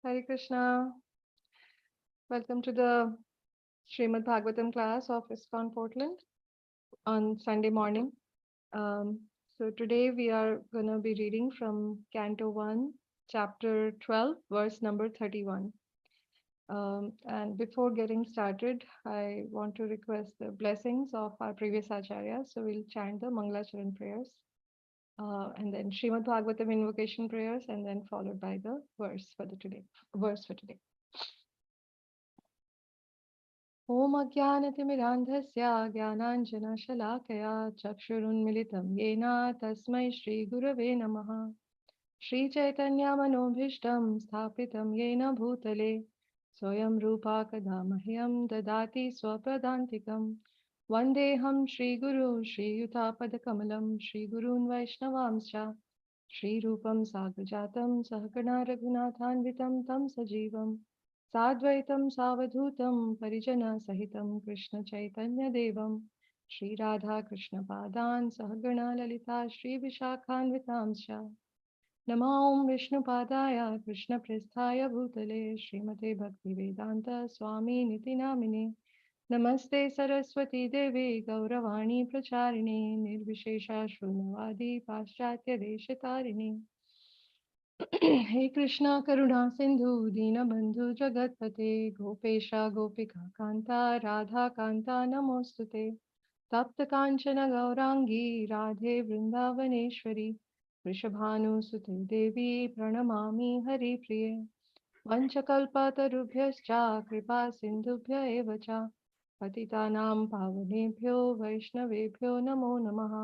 Hare Krishna. Welcome to the Srimad Bhagavatam class of ISKCON Portland on Sunday morning. So today we are going to be reading from Canto 1, Chapter 12, verse number 31. And before getting started, I want to request the blessings of our previous Acharya. So we'll chant the Mangalacharan prayers and then Srimad Bhagavatam invocation prayers, and then followed by the verse for today. ॐ अज्ञानतिमिरान्धस्य ज्ञानाञ्जनशलाकया चक्षुरुन्मिलितं येन तस्मै श्रीगुरवे नमः। श्रीचैतन्यमनोभीष्टं स्थापितं येन भूतले स्वयं रूपा कदा मह्यं ददाति स्वपदान्तिकं। वन्देऽहं श्रीगुरु श्रीयुतापदकमलं श्रीगुरून् वैष्णवांश्च श्रीरूपं साग्रजातं सहगणा रघुनाथान्वितं तं सजीवं साद्वैतं सावधूतं परिजनसहितं कृष्णचैतन्यदेवं श्रीराधाकृष्णपादान् सहगणा ललिता श्रीविशाखान्वितांश्च। नमो ॐ विष्णुपादाय कृष्णप्रेष्ठाय भूतले श्रीमते भक्तिवेदान्त स्वामिनिति नामिने। नमस्ते सरस्वती देवे गौरवाणी प्रचारिणे निर्विशेषा शून्यवादी पाश्चात्यदेशतारिणे। हे कृष्णा करुणा सिंधु दीनबंधु जगतपते गोपेशा गोपिका कांता राधा कांता नमोस्तुते। तप्त कांचन गौरांगी राधे वृंदावनेश्वरी वृषभानुसुते देवी प्रणमामि हरिप्रिये। वंशकल्पतरुभ्यश्च कृपा सिन्धुभ्य एव च पतितानां पावनेभ्यो वैष्णवेभ्यो नमो नमः।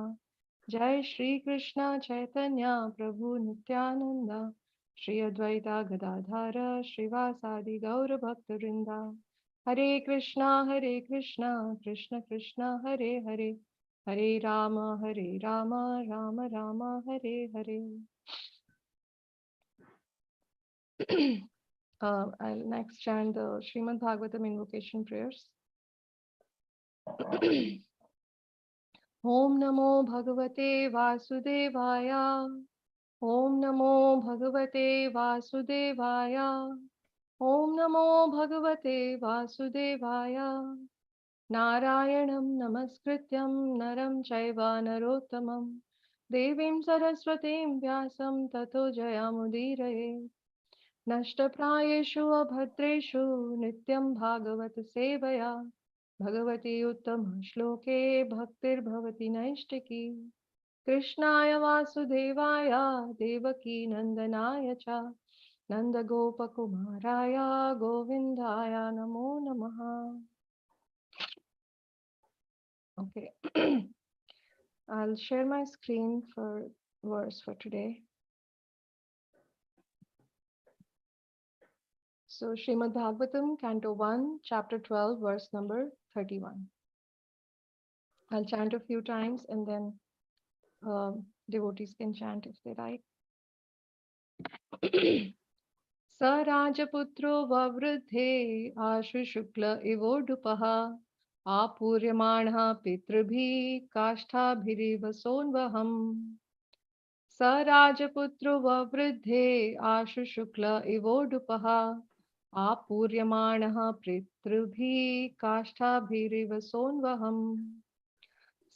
जय श्री कृष्ण चैतन्य प्रभु नित्यानंद श्री अद्वैता गदाधर श्रीवासादि गौर भक्तवृंदा। हरे Krishna Krishna Krishna Hare Hare Hare Ram Ram Ram Hare Hare. I'll next chant the Srimad Bhagavatam invocation prayers. Om Namo Bhagavate Vasudevaya. Om Namo Bhagavate Vasudevaya. Om Namo Bhagavate Vasudevaya. Narayanam Namaskrityam Naram Chaiva Narottamam Devim Saraswatim Vyasam Tato Jayamudiraye. नष्टप्रायेषु अभद्रेषु नित्यं भागवत सेवया भगवती उत्तम श्लोके भक्तिर्भवति नैष्टिकी। कृष्णाय वासुदेवाय देवकी नंदनाय च नंदगोपकुमाराय गोविंदाय नमो नमः। Okay, I'll share my screen for verse for today. So Srimad Bhagavatam, Canto 1, Chapter 12, verse number 31. I'll chant a few times and then devotees can chant if they like. स राजपुत्रो ववृद्धे आशु शुक्ल इवोडुपः आपूर्यमाणः पितृभिः काष्ठाभिरिव सोन्वहम्। स राजपुत्रो ववृद्धे आशु शुक्ल इवोडुपः आपूर्यमाणः पितृभिः काष्ठाभिरिव सोन्वहम्।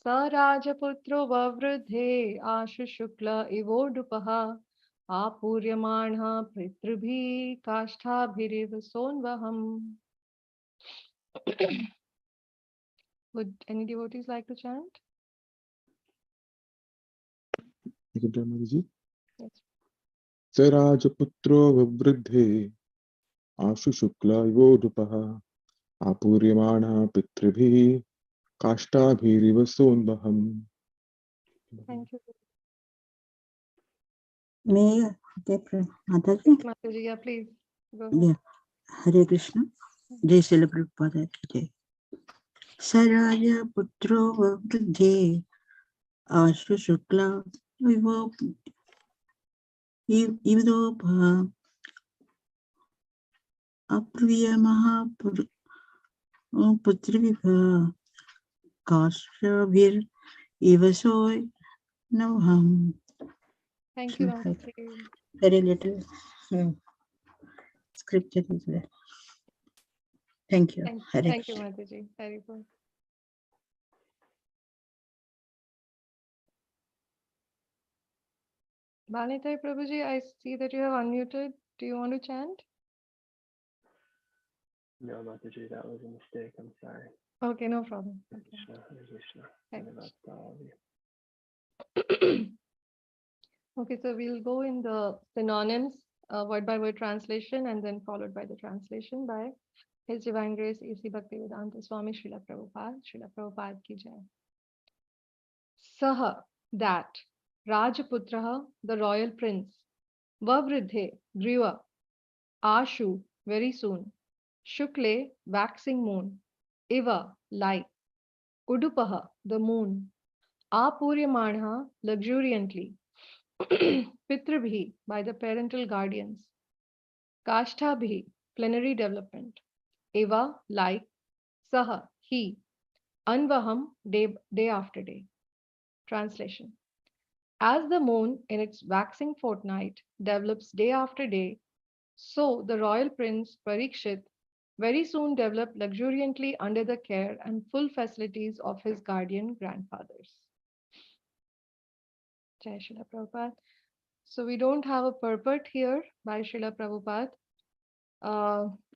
स राजपुत्रो ववृद्धे आशु शुक्ल इवोडुपः आपूर्यमाणः पितृभिः काष्ठाभिरिव सोन्वहम्। Would any devotees like to chant? Yes. Sarajaputro vavridhe Ashu Shukla इवोडुपः आपूर्यमाणः पितृभिः काष्ठाभिरिव सोन्वहम्। Thank you. May Mataji, yeah, please go ahead. Yeah. Hare Krishna. Jai Srila Prabhupada ki jai. Saraja putro vavridhe ashu shukla ivodopha apriyamaha putrivibha kashavir ivasoy navham. Thank you, Mataji. Very little. scripture is there. Thank you. Hare Thank you, Krishna. Mataji. Very good. Bhanitai Prabhuji, I see that you have unmuted. Do you want to chant? No, Mataji, that was a mistake. I'm sorry. Okay, no problem. Hare Okay. Krishna, Hare Krishna. Thanks. Dhanyavad to all of you. Okay, so we'll go in the synonyms, word by word translation, and then followed by the translation by His Divine Grace A.C. Bhaktivedanta Swami Srila Prabhupada. Srila Prabhupada ki jai. Saha, that, Rajaputraha, the royal prince, Vavridhe, grew up, Ashu, very soon, Shukle, waxing moon, Iva, like, Udupaha, the moon, Apuryamana, luxuriantly, Pitrabhi, by the parental guardians, Kashtabhi, plenary development, Eva, like, Saha, he, Anvaham, day after day. Translation. As the moon in its waxing fortnight develops day after day, so the royal prince Parikshit very soon developed luxuriantly under the care and full facilities of his guardian grandfathers. Jai Srila Prabhupada. So we don't have a purport here by Srila Prabhupada.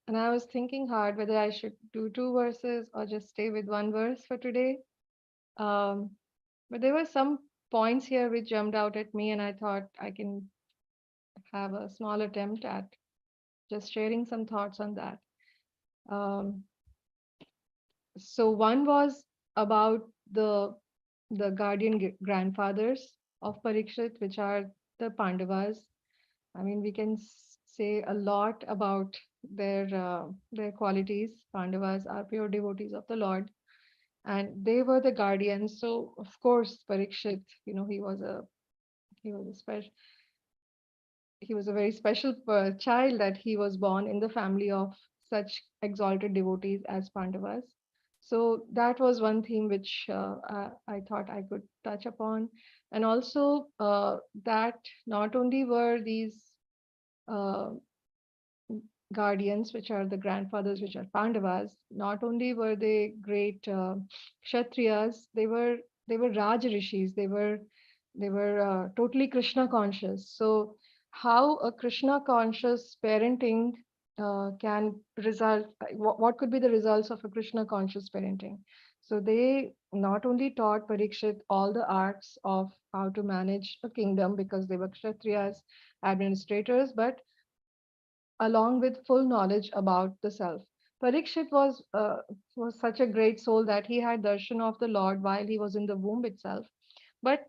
And I was thinking hard whether I should do 2 verses or just stay with 1 verse for today. But there were some points here which jumped out at me, and I thought I can have a small attempt at just sharing some thoughts on that. So one was about the guardian grandfathers of Parikshit, which are the Pandavas. I mean, we can say a lot about their qualities. Pandavas are pure devotees of the Lord, and they were the guardians. So of course, Parikshit, he was a special. He was a very special child that he was born in the family of such exalted devotees as Pandavas. So that was one theme which I thought I could touch upon. And also that not only were these uh, guardians, which are the grandfathers, which are Pandavas, not only were they great Kshatriyas, they were Raj Rishis. They were totally Krishna conscious. So how a Krishna conscious parenting can result, what could be the results of a Krishna conscious parenting? So they not only taught Parikshit all the arts of how to manage a kingdom because they were Kshatriyas, administrators, but along with full knowledge about the self. Parikshit was such a great soul that he had darshan of the Lord while he was in the womb itself. But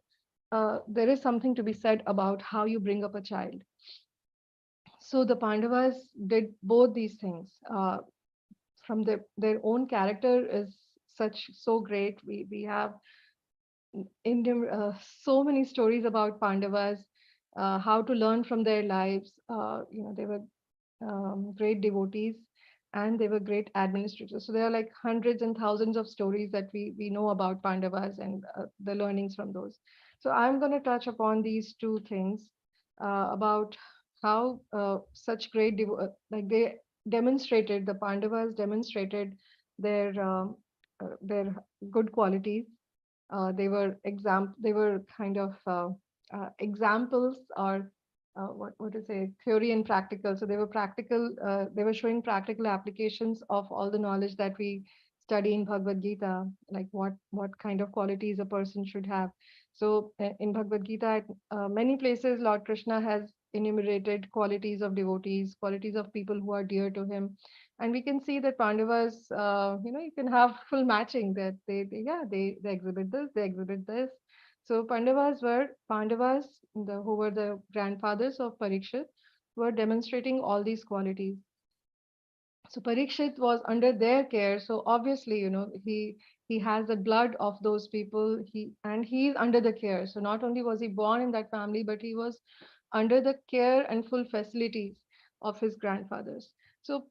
there is something to be said about how you bring up a child. So the Pandavas did both these things. From their own character is so great. We have so many stories about Pandavas, how to learn from their lives. They were great devotees, and they were great administrators. So there are like hundreds and thousands of stories that we know about Pandavas and the learnings from those. So I'm going to touch upon these 2 things about how such great like they demonstrated, the Pandavas demonstrated their good qualities. They were kind of examples, or what to say, theory and practical. So they were practical. They were showing practical applications of all the knowledge that we study in Bhagavad Gita, like what kind of qualities a person should have. So in Bhagavad Gita, many places Lord Krishna has enumerated qualities of devotees, qualities of people who are dear to him, and we can see that Pandavas, you can have full matching, that they exhibit this, they exhibit this. So Pandavas, who were the grandfathers of Parikshit, were demonstrating all these qualities. So Parikshit was under their care. So obviously, he has the blood of those people. He's under the care. So not only was he born in that family, but he was under the care and full facilities of his grandfathers. So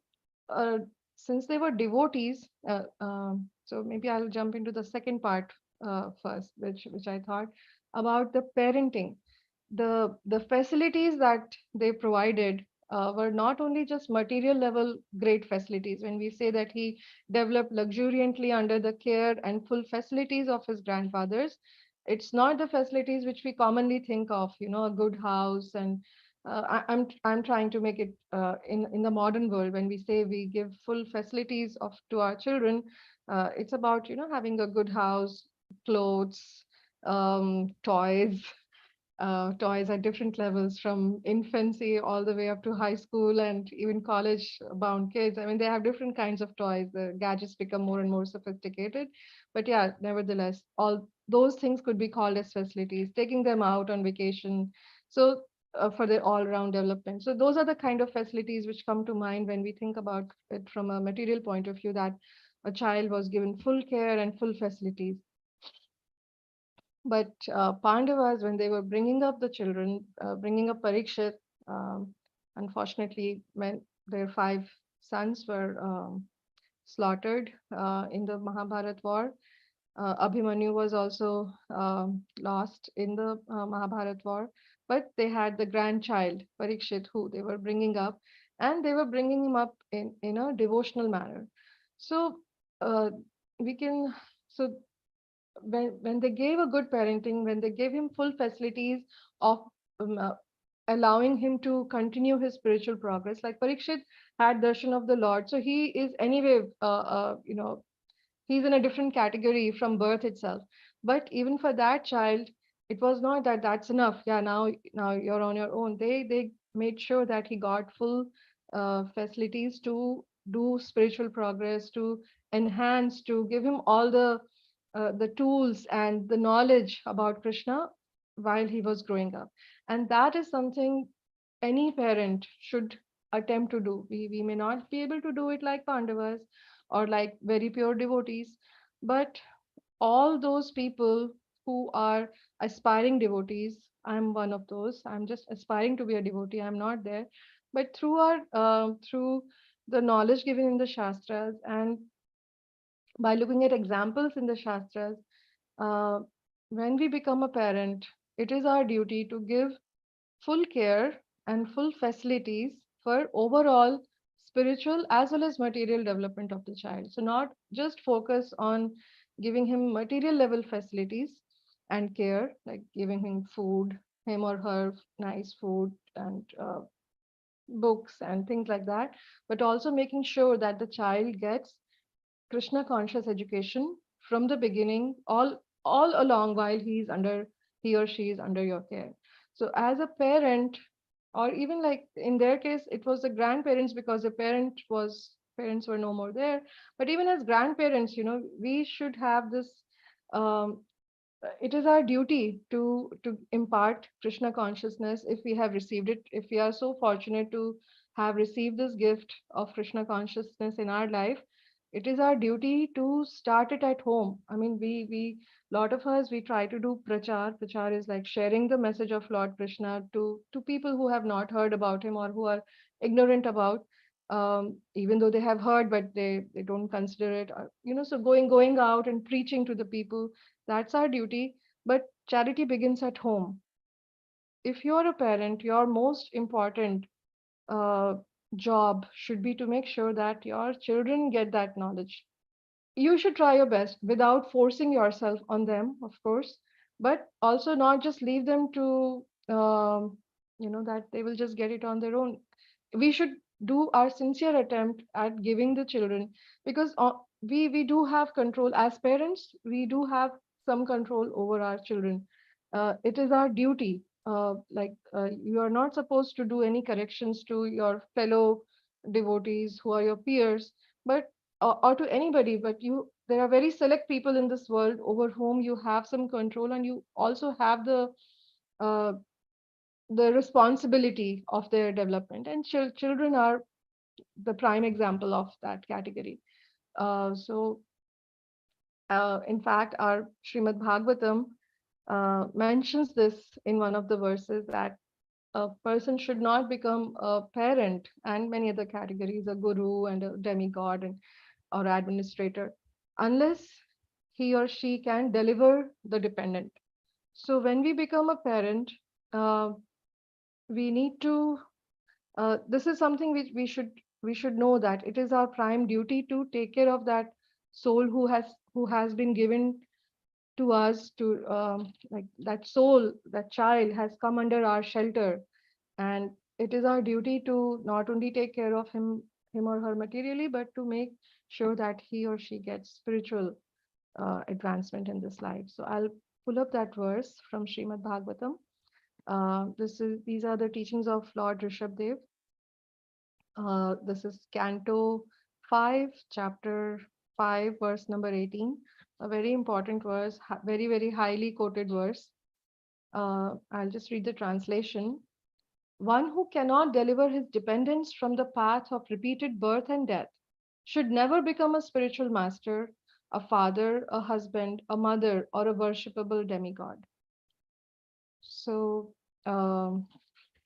uh, since they were devotees, so maybe I'll jump into the second part first, which I thought about the parenting, the facilities that they provided were not only just material level great facilities. When we say that he developed luxuriantly under the care and full facilities of his grandfathers, it's not the facilities which we commonly think of, a good house. And I'm trying to make it in the modern world. When we say we give full facilities to our children, it's about having a good house, clothes, toys, toys at different levels, from infancy all the way up to high school and even college bound kids. I mean, they have different kinds of toys. The gadgets become more and more sophisticated. But yeah, nevertheless, all those things could be called as facilities, taking them out on vacation. So, for their all round development. So, those are the kind of facilities which come to mind when we think about it from a material point of view, that a child was given full care and full facilities. But Pandavas, when they were bringing up the children, bringing up Parikshit, unfortunately, when their five sons were slaughtered in the Mahabharat war, Abhimanyu was also lost in the Mahabharat war. But they had the grandchild, Parikshit, who they were bringing up, and they were bringing him up in a devotional manner. So uh, we can, so when they gave a good parenting, when they gave him full facilities of um, uh, allowing him to continue his spiritual progress, like Parikshit had darshan of the Lord, so he is anyway, he's in a different category from birth itself. But even for that child, it was not that that's enough. Yeah, now you're on your own. They made sure that he got full facilities to do spiritual progress, to enhance, to give him all the tools and the knowledge about Krishna while he was growing up. And that is something any parent should attempt to do. We may not be able to do it like Pandavas or like very pure devotees, but all those people who are aspiring devotees, I'm one of those. I'm just aspiring to be a devotee. I'm not there. But through the knowledge given in the Shastras, and by looking at examples in the Shastras, uh, when we become a parent, it is our duty to give full care and full facilities for overall spiritual as well as material development of the child. So, not just focus on giving him material level facilities and care, like giving him food, him or her nice food and books and things like that, but also making sure that the child gets Krishna conscious education from the beginning, all along while he or she is under your care. So as a parent, or even like in their case, it was the grandparents, because the parents were no more there. But even as grandparents, we should have this. Um, it is our duty to impart Krishna consciousness if we have received it. If we are so fortunate to have received this gift of Krishna consciousness in our life, it is our duty to start it at home. I mean, we lot of us, we try to do prachar. Prachar is like sharing the message of Lord Krishna to people who have not heard about him or who are ignorant about, even though they have heard, but they don't consider it. So going out and preaching to the people, that's our duty. But charity begins at home. If you're a parent, your most important uh, job should be to make sure that your children get that knowledge. You should try your best without forcing yourself on them, of course, but also not just leave them to, that they will just get it on their own. We should do our sincere attempt at giving the children, because we do have control as parents. We do have some control over our children. It is our duty. You are not supposed to do any corrections to your fellow devotees who are your peers, but or to anybody, but there are very select people in this world over whom you have some control, and you also have uh, the responsibility of their development. And children are the prime example of that category. In fact, our Srimad Bhagavatam mentions this in one of the verses, that a person should not become a parent and many other categories, a guru and a demigod or administrator, unless he or she can deliver the dependent. So when we become a parent, uh, we need to This is something which we should know, that it is our prime duty to take care of that soul who has been given to us, to like that soul, that child has come under our shelter, and it is our duty to not only take care of him or her materially, but to make sure that he or she gets spiritual advancement in this life. So I'll pull up that verse from Srimad Bhagavatam. These are the teachings of Lord Rishabdev. This is Canto 5, Chapter 5, verse number 18. A very important verse, very, very highly quoted verse. I'll just read the translation. One who cannot deliver his dependents from the path of repeated birth and death should never become a spiritual master, a father, a husband, a mother, or a worshipable demigod. So,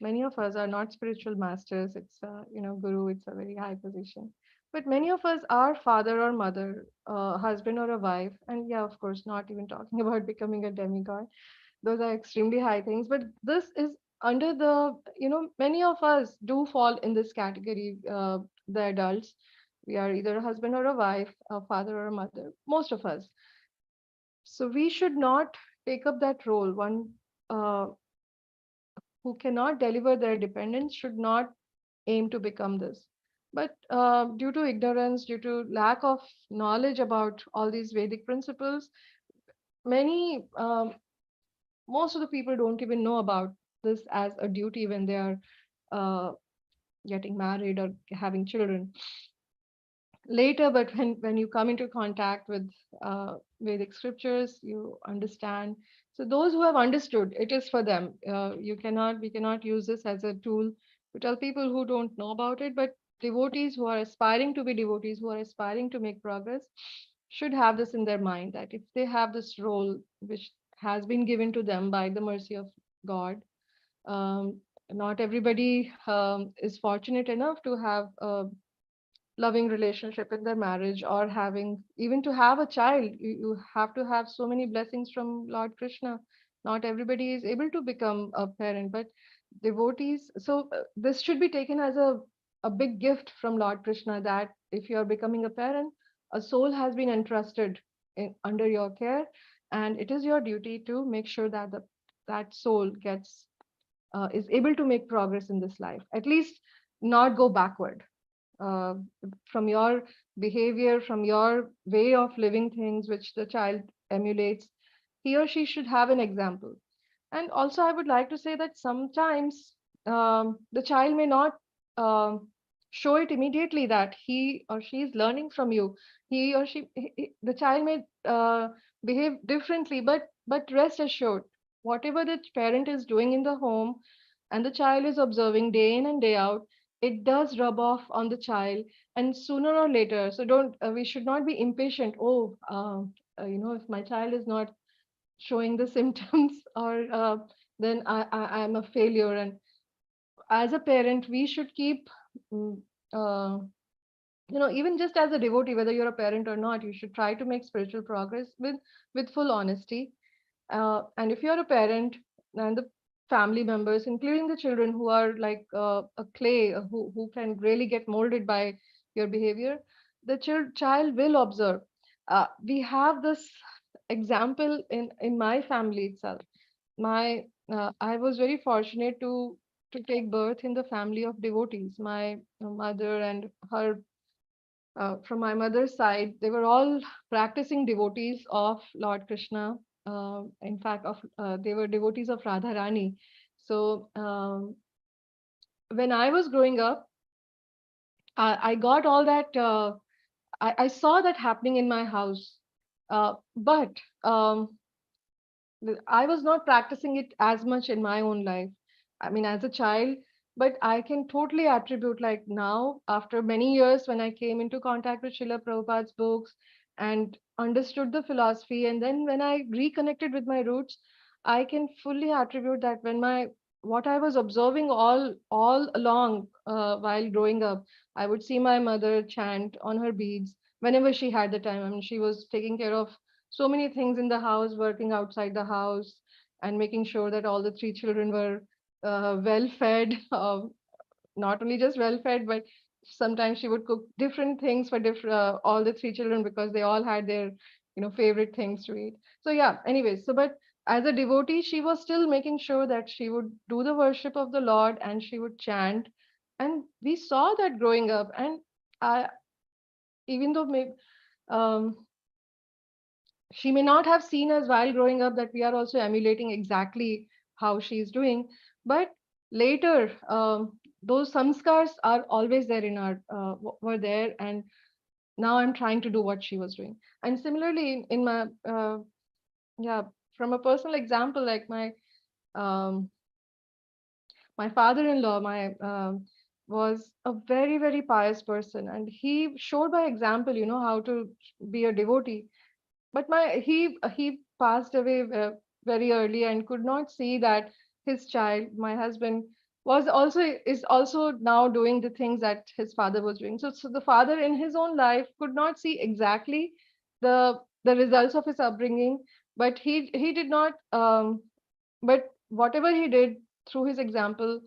many of us are not spiritual masters. It's guru. It's a very high position, but many of us are father or mother, husband or a wife, and yeah, of course, not even talking about becoming a demigod. Those are extremely high things, but this is under the, many of us do fall in this category. The adults, we are either a husband or a wife, a father or a mother, most of us. So we should not take up that role. One uh, who cannot deliver their dependents should not aim to become this. But due to ignorance, due to lack of knowledge about all these Vedic principles, many, most of the people don't even know about this as a duty when they are uh, getting married or having children later. But when you come into contact with Vedic scriptures, you understand. So those who have understood, it is for them. We cannot use this as a tool to tell people who don't know about it. But devotees who are aspiring to be devotees, who are aspiring to make progress, should have this in their mind, that if they have this role which has been given to them by the mercy of God, um, not everybody is fortunate enough to have a loving relationship in their marriage, or having, even to have a child. You have to have so many blessings from Lord Krishna. Not everybody is able to become a parent, but devotees. So this should be taken as a big gift from Lord Krishna, that if you are becoming a parent, a soul has been entrusted under your care, and it is your duty to make sure that that soul gets is able to make progress in this life, at least not go backward uh, from your behavior, from your way of living things, which the child emulates. He or she should have an example. And also, I would like to say that sometimes the child may not show it immediately that he or she is learning from you. He or she, the child may behave differently, but rest assured, whatever the parent is doing in the home and the child is observing day in and day out, it does rub off on the child, and sooner or later. So don't we should not be impatient. Oh, if my child is not showing the symptoms, or then I'm a failure. And as a parent, we should keep, mm, uh, even just as a devotee, whether you're a parent or not, you should try to make spiritual progress with full honesty. And if you're a parent, and the family members, including the children who are like a clay, who can really get molded by your behavior, the child will observe. We have this example in my family itself. I was very fortunate to take birth in the family of devotees. My mother and her, from my mother's side, they were all practicing devotees of Lord Krishna. In fact, they were devotees of Radharani. So when I was growing up, I got all that. I saw that happening in my house, but I was not practicing it as much in my own life. I mean, as a child, but I can totally attribute, like now, after many years, when I came into contact with Srila Prabhupada's books and understood the philosophy, and then when I reconnected with my roots, I can fully attribute that when what I was observing all along while growing up, I would see my mother chant on her beads whenever she had the time. I mean, she was taking care of so many things in the house, working outside the house, and making sure that all the three children were well fed. not only just well fed, but sometimes she would cook different things for different all the three children, because they all had their favorite things to eat. So yeah, anyways, so but as a devotee, she was still making sure that she would do the worship of the Lord and she would chant. And we saw that growing up. And I, even though maybe um, she may not have seen us while growing up that we are also emulating exactly how she's doing, but later those samskars are always there in our were there, and now I'm trying to do what she was doing. And similarly in my yeah, from a personal example, like um, my father-in-law, my was a very, very pious person, and he showed by example, how to be a devotee. But he passed away very early and could not see that his child, my husband, is also now doing the things that his father was doing. So the father in his own life could not see exactly the results of his upbringing, but he did not but whatever he did through his example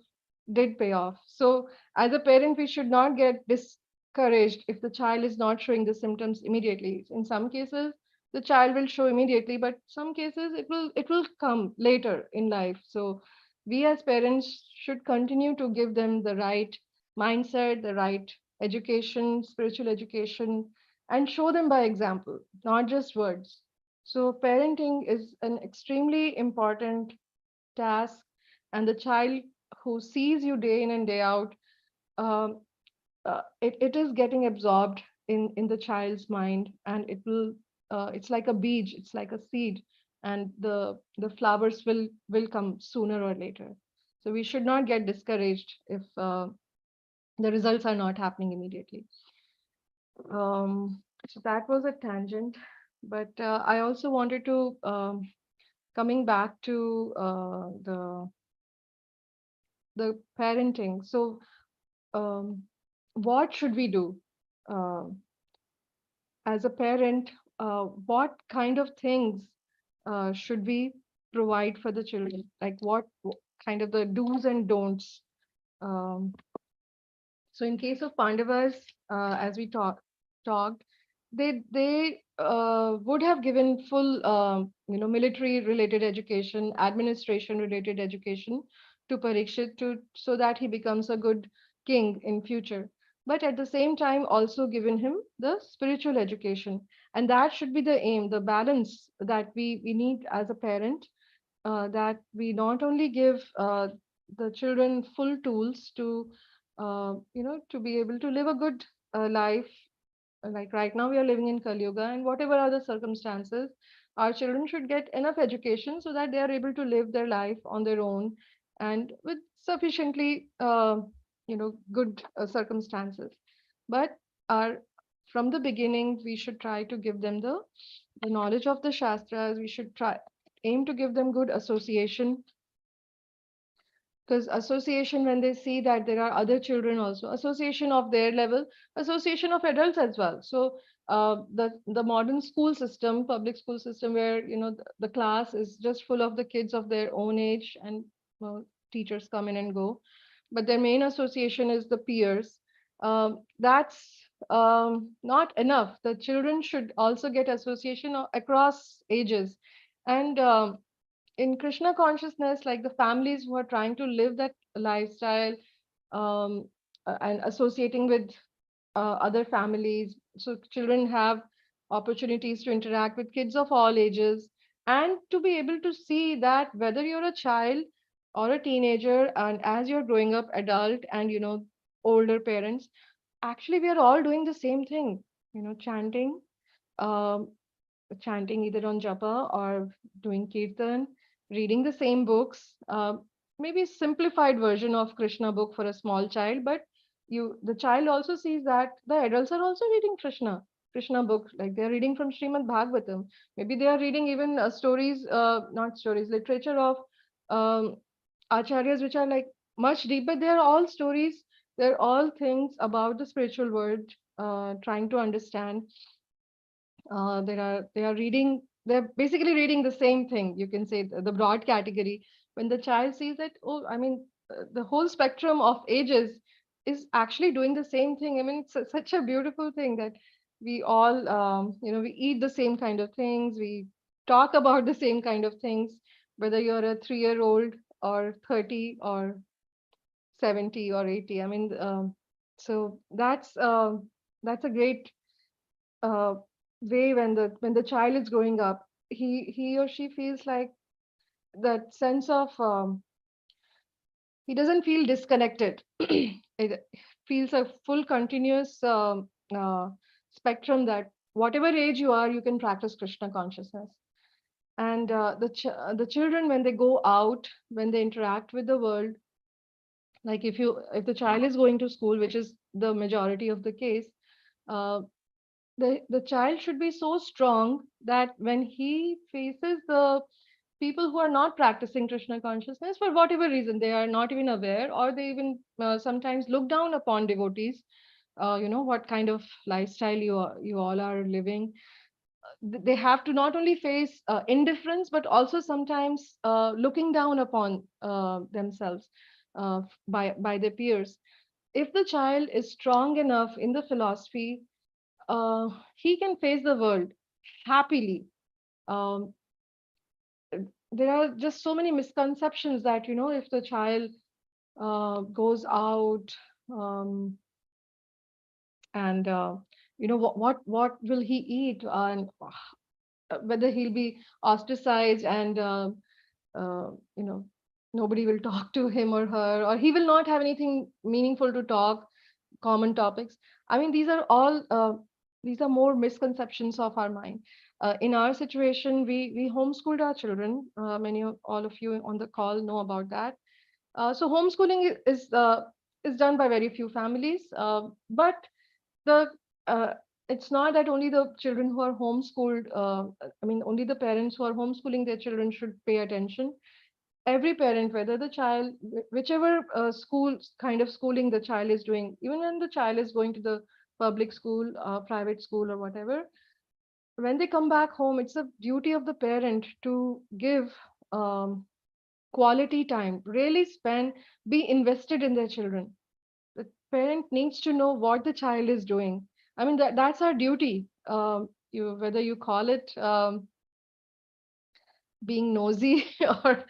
did pay off. So as a parent, we should not get discouraged if the child is not showing the symptoms immediately. In some cases, the child will show immediately, but some cases it will come later in life. So we as parents should continue to give them the right mindset, the right education, spiritual education, and show them by example, not just words. So parenting is an extremely important task, and the child who sees you day in and day out, um, it is getting absorbed in the child's mind, and it's like a beach, it's like a seed, and the flowers will come sooner or later. So we should not get discouraged if the results are not happening immediately. So that was a tangent, but I also wanted to coming back to the parenting. So, what should we do uh, as a parent? What kind of things should we provide for the children? Like what kind of the do's and don'ts? Um, so, in case of Pandavas, as we talked, they would have given full military related education, administration related education to Parikshit to so that he becomes a good king in future. But at the same time, also given him the spiritual education, and that should be the aim, the balance that we need as a parent, that we not only give the children full tools to to be able to live a good life. Like right now we are living in Kali Yuga, and whatever are the circumstances, our children should get enough education so that they are able to live their life on their own and with sufficiently good circumstances. But our from the beginning we should try to give them the knowledge of the shastras. We should try aim to give them good association, because association, when they see that there are other children also, association of their level, association of adults as well. So the modern school system, public school system, where the class is just full of the kids of their own age, and well, teachers come in and go, but their main association is the peers. That's not enough. The children should also get association across ages. And in Krishna consciousness, like the families who are trying to live that lifestyle, and associating with other families, so children have opportunities to interact with kids of all ages, and to be able to see that whether you're a child or a teenager, and as you're growing up adult, and older parents, actually we are all doing the same thing, chanting, um, chanting either on japa or doing kirtan, reading the same books, maybe simplified version of Krishna book for a small child, but the child also sees that the adults are also reading Krishna book, like they're reading from Srimad Bhagavatam. Maybe they are reading even stories, not stories, literature of um, acharyas, which are like much deeper. They are all stories. They're all things about the spiritual world, trying to understand. They're basically reading the same thing, you can say, the broad category. When the child sees that, oh, I mean, the whole spectrum of ages is actually doing the same thing. I mean, it's such a beautiful thing that we all, we eat the same kind of things, we talk about the same kind of things, whether you're a 3-year-old or 30 or 70 or 80. I mean, so that's a great uh, way when the child is growing up, he or she feels like that sense of he doesn't feel disconnected. It feels a full continuous spectrum that whatever age you are, you can practice Krishna consciousness. And the children, when they go out, when they interact with the world, like if the child is going to school, which is the majority of the case, uh, the child should be so strong that when he faces the people who are not practicing Krishna consciousness for whatever reason, they are not even aware, or they even sometimes look down upon devotees, what kind of lifestyle you all are living. They have to not only face indifference, but also sometimes looking down upon themselves by their peers. If the child is strong enough in the philosophy, he can face the world happily. Um, there are just so many misconceptions that, if the child goes out, um, and what will he eat, and whether he'll be ostracized, and uh, you know nobody will talk to him or her, or he will not have anything meaningful to talk, common topics. I mean, these are more misconceptions of our mind. In our situation, we homeschooled our children. All of you on the call know about that. So homeschooling is done by very few families, but the it's not that only the children who are homeschooled. I mean, only the parents who are homeschooling their children should pay attention. Every parent, whether the child, whichever school kind of schooling the child is doing, even when the child is going to the public school, private school, or whatever, when they come back home, it's a duty of the parent to give quality time, really spend, be invested in their children. The parent needs to know what the child is doing. I mean, that's our duty. Whether you call it being nosy or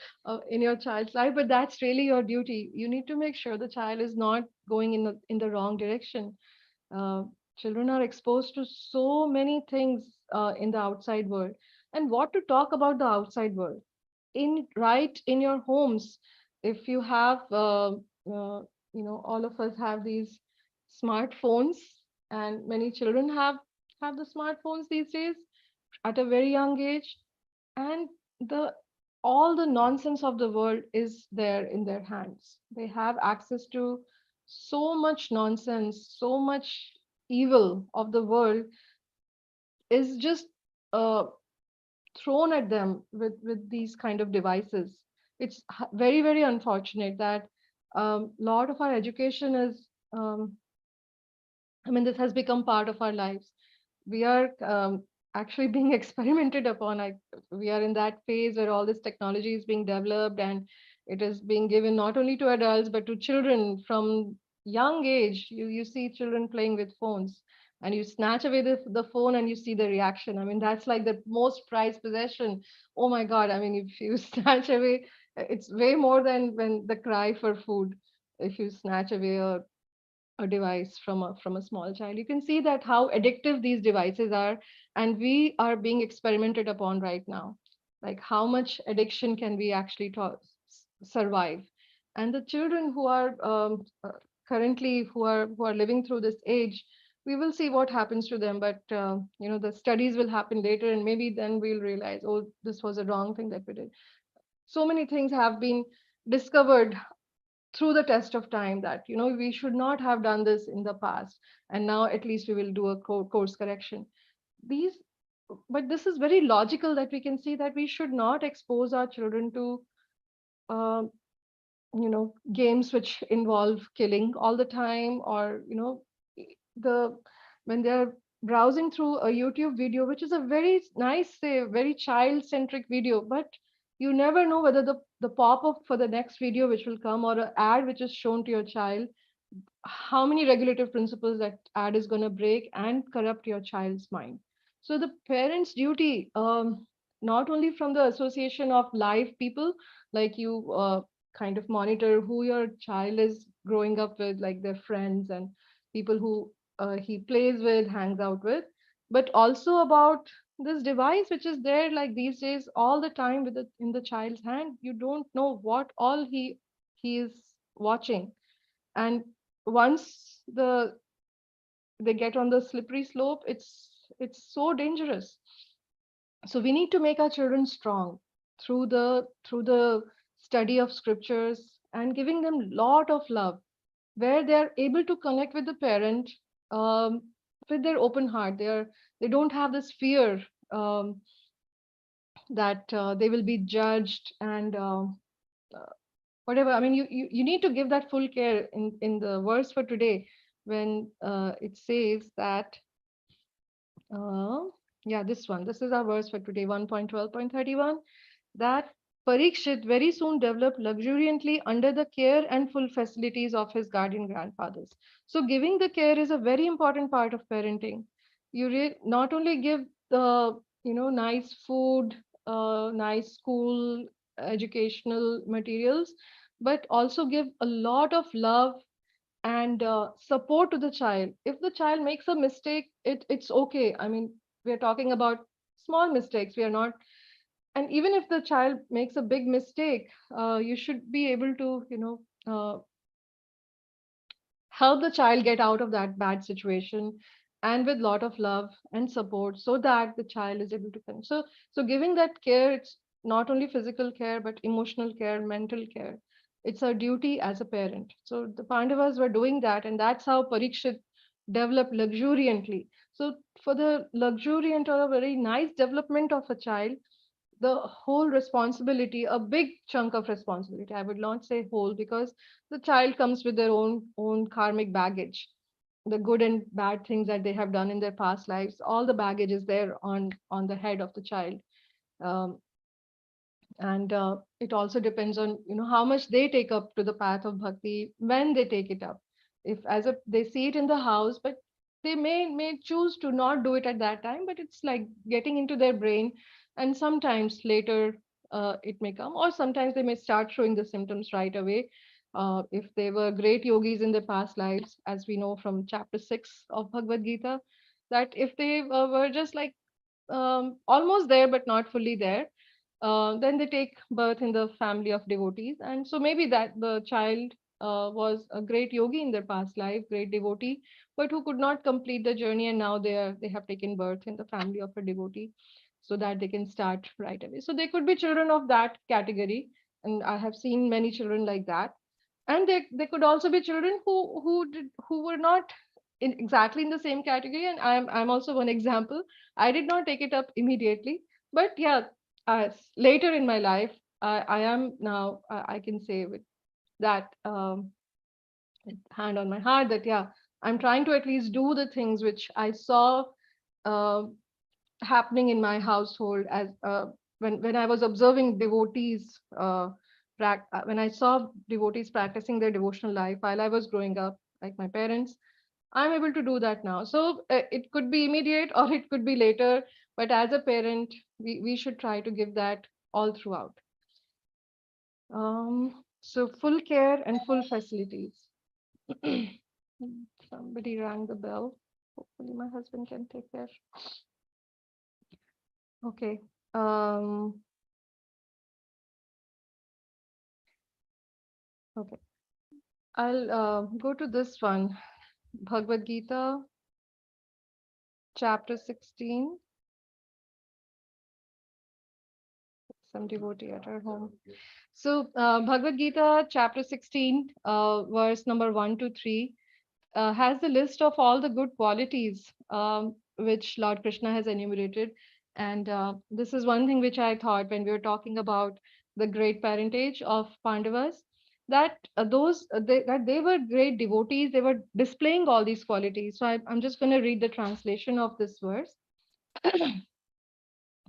in your child's life, but that's really your duty. You need to make sure the child is not going in the wrong direction. uh, Children are exposed to so many things in the outside world, and what to talk about the outside world in right in your homes. If you have all of us have these smartphones, and many children have the smartphones these days at a very young age, and the all the nonsense of the world is there in their hands. They have access to so much nonsense, so much evil of the world is just uh, thrown at them with these kind of devices. It's very, very unfortunate that lot of our education is I mean, this has become part of our lives. We are actually being experimented upon. We are in that phase where all this technology is being developed, and it is being given not only to adults but to children from young age. You see children playing with phones, and you snatch away the phone and you see the reaction. I mean, that's like the most prized possession. Oh my God. I mean, if you snatch away, it's way more than when the cry for food. If you snatch away a device from a small child, you can see that how addictive these devices are, and we are being experimented upon right now. Like, how much addiction can we actually survive? And the children who are currently who are living through this age, we will see what happens to them. But the studies will happen later, and maybe then we'll realize, oh, this was a wrong thing that we did. So many things have been discovered through the test of time that we should not have done this in the past, and now at least we will do a course correction. These But this is very logical, that we can see that we should not expose our children to um, games which involve killing all the time, or the when they're browsing through a YouTube video, which is a very nice, say, very child centric video, but you never know whether the pop up for the next video which will come, or an ad which is shown to your child, how many regulative principles that ad is going to break and corrupt your child's mind. So the parents' duty, not only from the association of live people, like you kind of monitor who your child is growing up with, like their friends and people who he plays with, hangs out with, but also about this device which is there like these days all the time with in the child's hand. You don't know what all he is watching, and once they get on the slippery slope, it's so dangerous. So we need to make our children strong through the study of scriptures and giving them lot of love, where they are able to connect with the parent, um, with their open heart. They don't have this fear, that they will be judged and whatever. I mean, you need to give that full care. In the verse for today, when it says that, uh, yeah, this is our verse for today, 1.12.31, that Parikshit very soon developed luxuriantly under the care and full facilities of his guardian grandfathers. So giving the care is a very important part of parenting. You not only give the nice food, nice school, educational materials, but also give a lot of love and support to the child. If the child makes a mistake, it's okay. I mean, we are talking about small mistakes. We are not, and even if the child makes a big mistake, you should be able to help the child get out of that bad situation, and with lot of love and support, so that the child is able to so giving that care, it's not only physical care but emotional care, mental care. It's our duty as a parent. So the Pandavas were doing that, and that's how Parikshit developed luxuriantly. So for the luxuriant or a very nice development of a child, the whole responsibility, a big chunk of responsibility, I would not say whole, because the child comes with their own karmic baggage, the good and bad things that they have done in their past lives. All the baggage is there on the head of the child. um, and it also depends on how much they take up to the path of bhakti, when they take it up. If as a they see it in the house, but they may choose to not do it at that time, but it's like getting into their brain, and sometimes later it may come, or sometimes they may start showing the symptoms right away. If they were great yogis in their past lives, as we know from chapter 6 of Bhagavad Gita, that if they were just like almost there but not fully there, then they take birth in the family of devotees. And so maybe that the child was a great yogi in their past life, great devotee, but who could not complete the journey, and now they have taken birth in the family of a devotee, so that they can start right away. So they could be children of that category, and I have seen many children like that. And they could also be children who were not exactly in the same category, and I'm also one example. I did not take it up immediately, but yeah, later in my life, I am now, I can say with that hand on my heart, that yeah, I'm trying to at least do the things which I saw uh, happening in my household, as when I was observing devotees, when I saw devotees practicing their devotional life while I was growing up, like my parents. I'm able to do that now. So it could be immediate or it could be later, but as a parent, we should try to give that all throughout. So full care and full facilities. Somebody rang the bell. Hopefully my husband can take care. Okay. Okay. I'll go to this one. Bhagavad Gita, chapter 16. Some devotee at our home. So, Bhagavad Gita, chapter 16, verse number 1 to 3, has the list of all the good qualities which Lord Krishna has enumerated. And this is one thing which I thought when we were talking about the great parentage of Pandavas, that that they were great devotees, they were displaying all these qualities. So I'm just going to read the translation of this verse.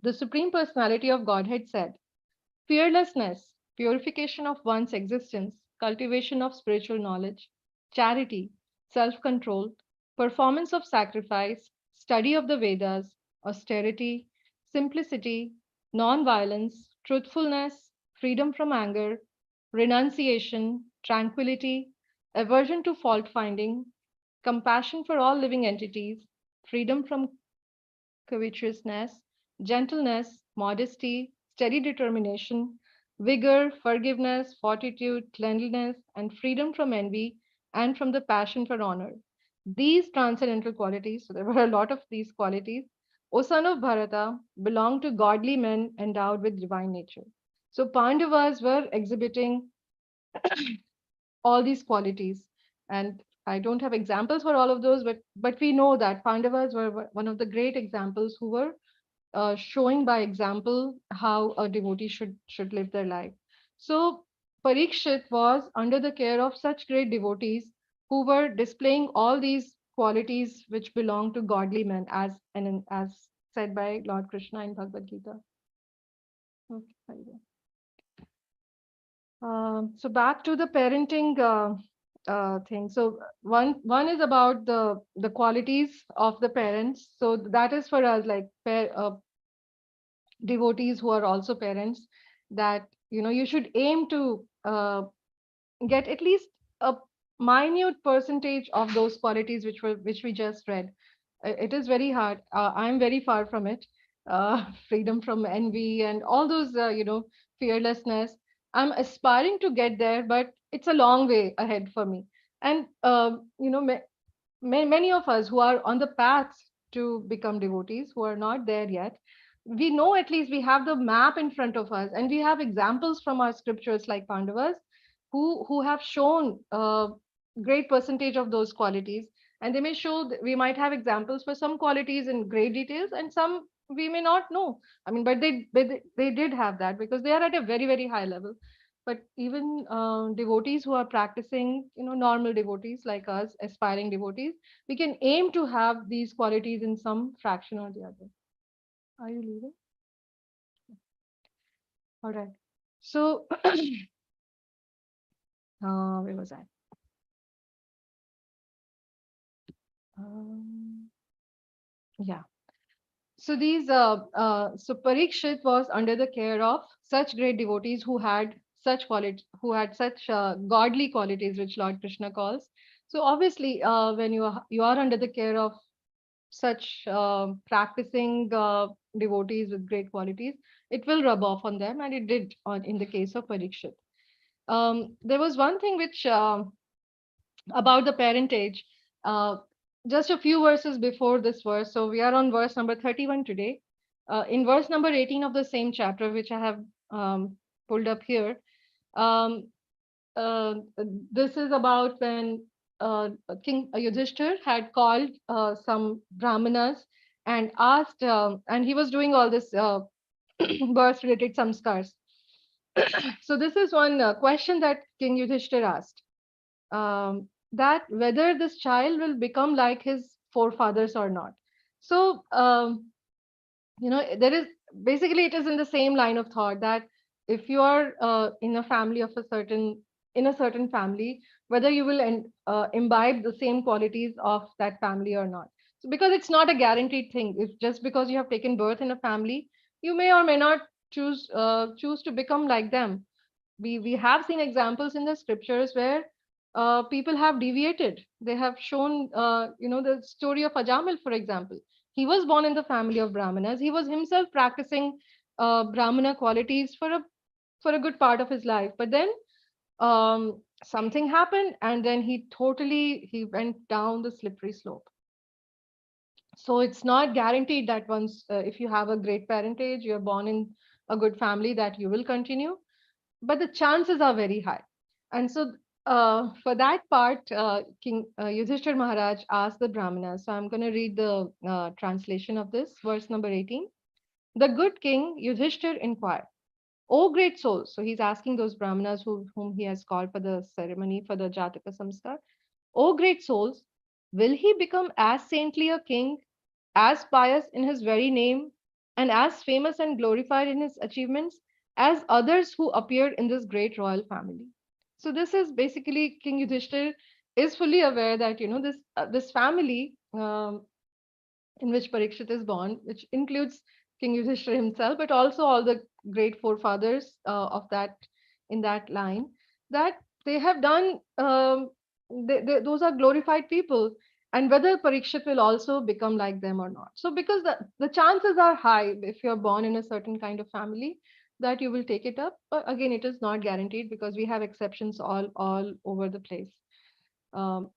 The Supreme Personality of Godhead said, fearlessness, purification of one's existence, cultivation of spiritual knowledge, charity, self-control, performance of sacrifice, study of the Vedas, austerity, simplicity, non-violence, truthfulness, freedom from anger, renunciation, tranquility, aversion to fault finding, compassion for all living entities, freedom from covetousness, gentleness, modesty, steady determination, vigor, forgiveness, fortitude, cleanliness, and freedom from envy and from the passion for honor. These transcendental qualities, so there were a lot of these qualities, O son of Bharata, belong to godly men endowed with divine nature. So Pandavas were exhibiting all these qualities. And I don't have examples for all of those, but we know that Pandavas were one of the great examples who were showing by example how a devotee should live their life. So Parikshit was under the care of such great devotees who were displaying all these qualities which belong to godly men, as said by Lord Krishna in Bhagavad Gita. Okay, so back to the parenting thing. So one is about the qualities of the parents. So that is for us, like devotees who are also parents, that you should aim to get at least a minute percentage of those qualities which we just read. It is very hard. I'm very far from it. Freedom from envy and all those, fearlessness. I'm aspiring to get there, but it's a long way ahead for me. And many of us who are on the path to become devotees, who are not there yet, we know, at least we have the map in front of us, and we have examples from our scriptures like Pandavas who have shown a great percentage of those qualities. And they may show we might have examples for some qualities in great details, and some we may not know. I mean, but they did have that because they are at a very, very high level. But even devotees who are practicing, normal devotees like us, aspiring devotees, we can aim to have these qualities in some fraction or the other. Are you leaving? All right. So, where was I? Yeah. So so Parikshit was under the care of such great devotees who had such godly qualities, which Lord Krishna calls. So obviously, when you are under the care of such practicing devotees with great qualities, it will rub off on them, and it did in the case of Parikshit. There was one thing which about the parentage. Uh, just a few verses before this verse. So we are on verse number 31 today. In verse number 18 of the same chapter, which I have pulled up here, um, uh, this is about when King Yudhishthir had called some brahmanas and asked, and he was doing all this birth-related samskars. So this is one question that King Yudhishthir asked, that whether this child will become like his forefathers or not. So, there is basically, it is in the same line of thought that if you are in a family of in a certain family, whether you will imbibe the same qualities of that family or not. So, because it's not a guaranteed thing, if just because you have taken birth in a family, you may or may not choose to become like them. We have seen examples in the scriptures where people have deviated. They have shown, the story of Ajamil, for example. He was born in the family of Brahmanas. He was himself practicing Brahmana qualities for a good part of his life. But then something happened, and then he went down the slippery slope. So it's not guaranteed that once, if you have a great parentage, you're born in a good family, that you will continue, but the chances are very high. And so for that part, King Yudhishthir Maharaj asked the Brahmanas. So I'm going to read the translation of this, verse number 18. The good king Yudhishthir inquired, O great souls. So he's asking those Brahmanas whom he has called for the ceremony for the Jataka Samskar. O great souls, will he become as saintly a king, as pious in his very name, and as famous and glorified in his achievements as others who appeared in this great royal family? So this is basically King Yudhishthir is fully aware that this family in which Parikshit is born, which includes King Yudhishthira himself, but also all the great forefathers of that in that line, that they have done. Those are glorified people, and whether Parikshit will also become like them or not. So, because the chances are high if you're born in a certain kind of family that you will take it up. But again, it is not guaranteed because we have exceptions all over the place. Um,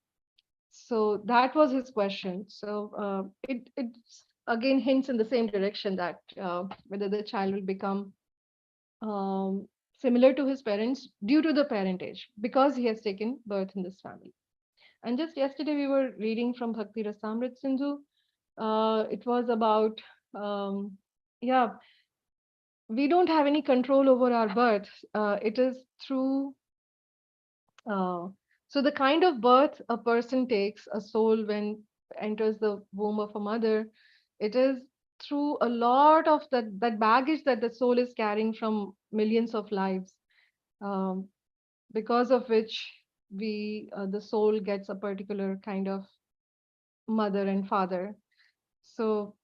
so that was his question. So it again hints in the same direction that whether the child will become um, similar to his parents due to the parentage because he has taken birth in this family. And just yesterday we were reading from Bhakti Rasamrit Sindhu. It was about yeah, we don't have any control over our birth. It is through Uh, so the kind of birth a person takes, a soul when enters the womb of a mother, it is through a lot of that baggage that the soul is carrying from millions of lives, um, because of which the soul gets a particular kind of mother and father. So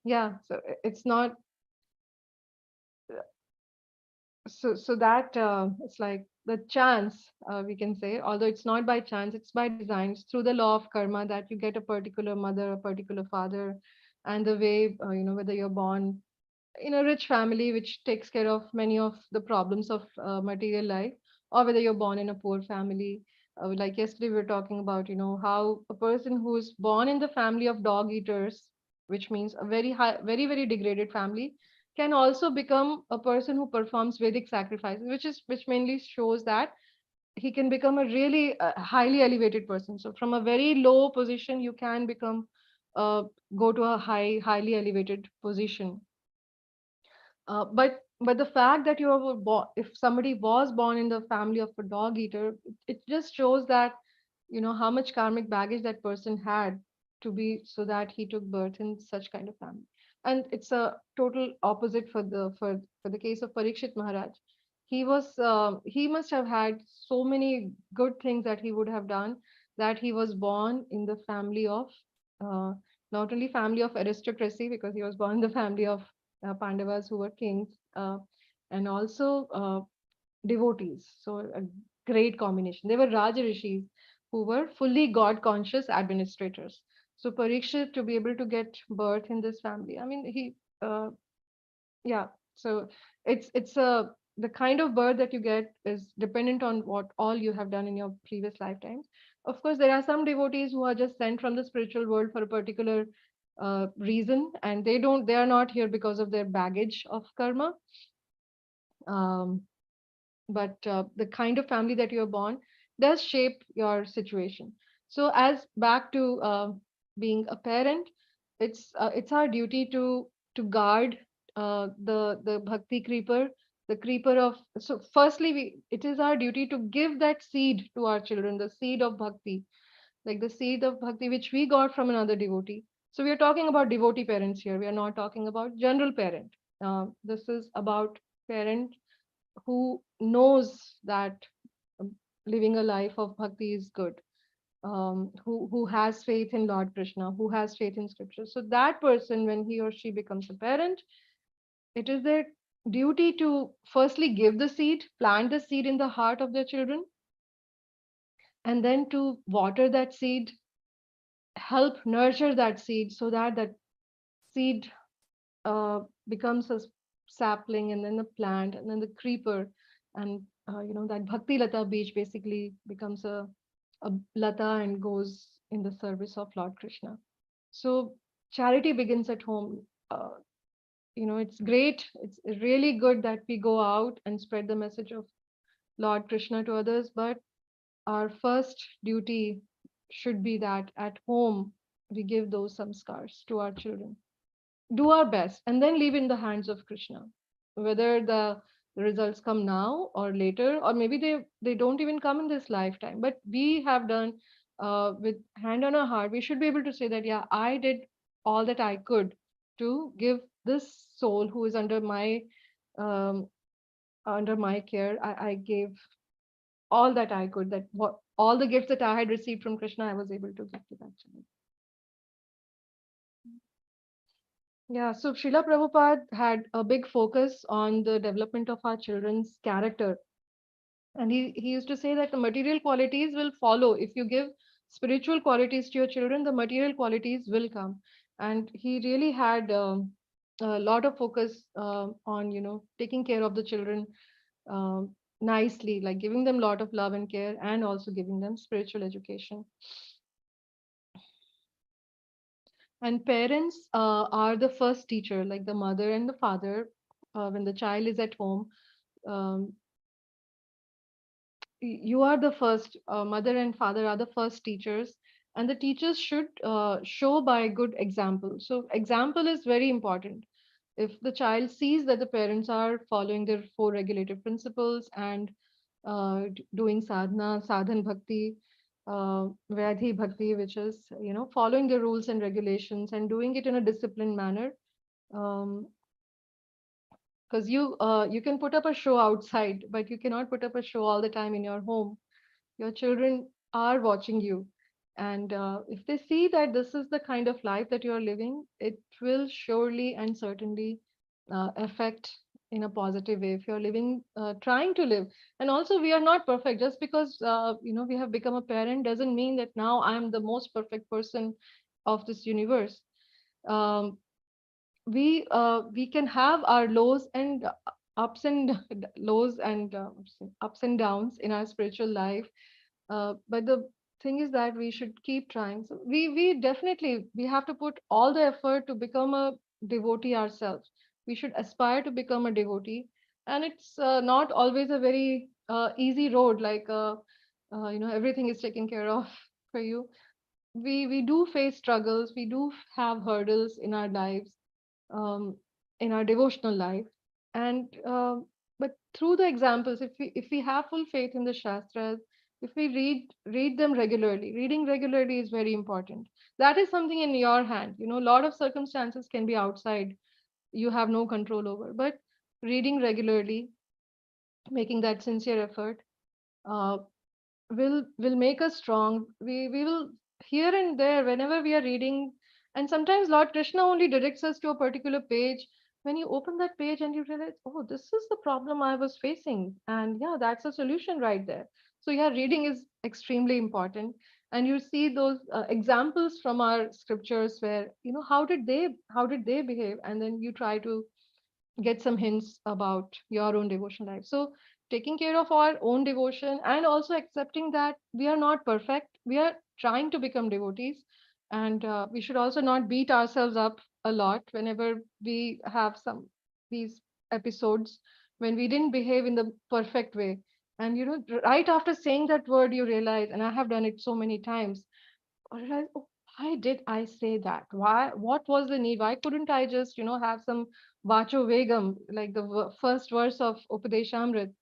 yeah, so it's not so that it's like the chance, we can say, although it's not by chance, it's by design. It's through the law of karma that you get a particular mother, a particular father, and the way whether you're born in a rich family which takes care of many of the problems of material life, or whether you're born in a poor family. Like yesterday we were talking about how a person who is born in the family of dog eaters, which means a very high, very very degraded family, can also become a person who performs Vedic sacrifices, which mainly shows that he can become a really highly elevated person. So from a very low position you can become uh, go to a highly elevated position. But the fact that you were born, if somebody was born in the family of a dog eater, it just shows that how much karmic baggage that person had to be so that he took birth in such kind of family. And it's a total opposite for the case of Parikshit Maharaj. He must have had so many good things that he would have done, that he was born in the family of uh, not only family of aristocracy, because he was born in the family of Pandavas who were kings, and also devotees. So a great combination. They were Raja Rishis who were fully God conscious administrators. So Parikshit to be able to get birth in this family, I mean, uh, yeah. So it's a the kind of birth that you get is dependent on what all you have done in your previous lifetimes. Of course, there are some devotees who are just sent from the spiritual world for a particular reason, and they are not here because of their baggage of karma. Um, but the kind of family that you're born does shape your situation. So as back to being a parent, it's our duty to guard the bhakti creeper, the creeper of. So firstly, it is our duty to give that seed to our children, the seed of bhakti, like the seed of bhakti which we got from another devotee. So we are talking about devotee parents here, we are not talking about general parent. This is about parent who knows that um, living a life of bhakti is good, who has faith in Lord Krishna, who has faith in scripture. So that person, when he or she becomes a parent, it is their duty to firstly give the seed, plant the seed in the heart of their children, and then to water that seed, help nurture that seed so that that seed becomes a sapling, and then the plant, and then the creeper, and that bhakti lata beach basically becomes a lata and goes in the service of Lord Krishna. So charity begins at home. It's great. It's really good that we go out and spread the message of Lord Krishna to others, but our first duty should be that at home we give those samskars to our children, do our best, and then leave in the hands of Krishna. Whether the results come now or later, or maybe they don't even come in this lifetime, but we have done, with hand on our heart, we should be able to say that, yeah, I did all that I could to give this soul who is um, under my care. I gave all that I could, that what all the gifts that I had received from Krishna, I was able to give to that child. Yeah, so Srila Prabhupada had a big focus on the development of our children's character. And he used to say that the material qualities will follow. If you give spiritual qualities to your children, the material qualities will come. And he really had a lot of focus on, taking care of the children nicely, like giving them a lot of love and care, and also giving them spiritual education. And parents are the first teacher, like the mother and the father. When the child is at home, um, you are the first, mother and father are the first teachers, and the teachers should show by good example. So example is very important. If the child sees that the parents are following their four regulative principles and doing sadhana, sadhan bhakti, vyadhi bhakti, which is, following the rules and regulations and doing it in a disciplined manner. Because you can put up a show outside, but you cannot put up a show all the time in your home. Your children are watching you, and if they see that this is the kind of life that you are living, it will surely and certainly affect in a positive way if you're living, trying to live. And also, we are not perfect. Just because we have become a parent doesn't mean that now I'm the most perfect person of this universe. um, we can have our lows and ups and lows and ups and downs in our spiritual life, but the thing is that we should keep trying. So we definitely we have to put all the effort to become a devotee ourselves. We should aspire to become a devotee, and it's not always a very easy road, like everything is taken care of for you. We do face struggles, we do have hurdles in our lives, um, in our devotional life. And but through the examples, if we have full faith in the shastras, if we read them regularly, reading regularly is very important. That is something in your hand. A lot of circumstances can be outside, you have no control over, but reading regularly, making that sincere effort, uh, will make us strong. We will, here and there, whenever we are reading, and sometimes Lord Krishna only directs us to a particular page. When you open that page and you realize, oh, this is the problem I was facing, and yeah, that's a solution right there. So yeah, reading is extremely important. And you see those examples from our scriptures where, how did they behave, and then you try to get some hints about your own devotion life. So, taking care of our own devotion and also accepting that we are not perfect, we are trying to become devotees. And we should also not beat ourselves up a lot whenever we have some these episodes when we didn't behave in the perfect way. And right after saying that word, you realize, and I have done it so many times, I realized, oh, why did I say that? Why? What was the need? Why couldn't I just, have some vacho vegam, like the first verse of Upadeshamrit,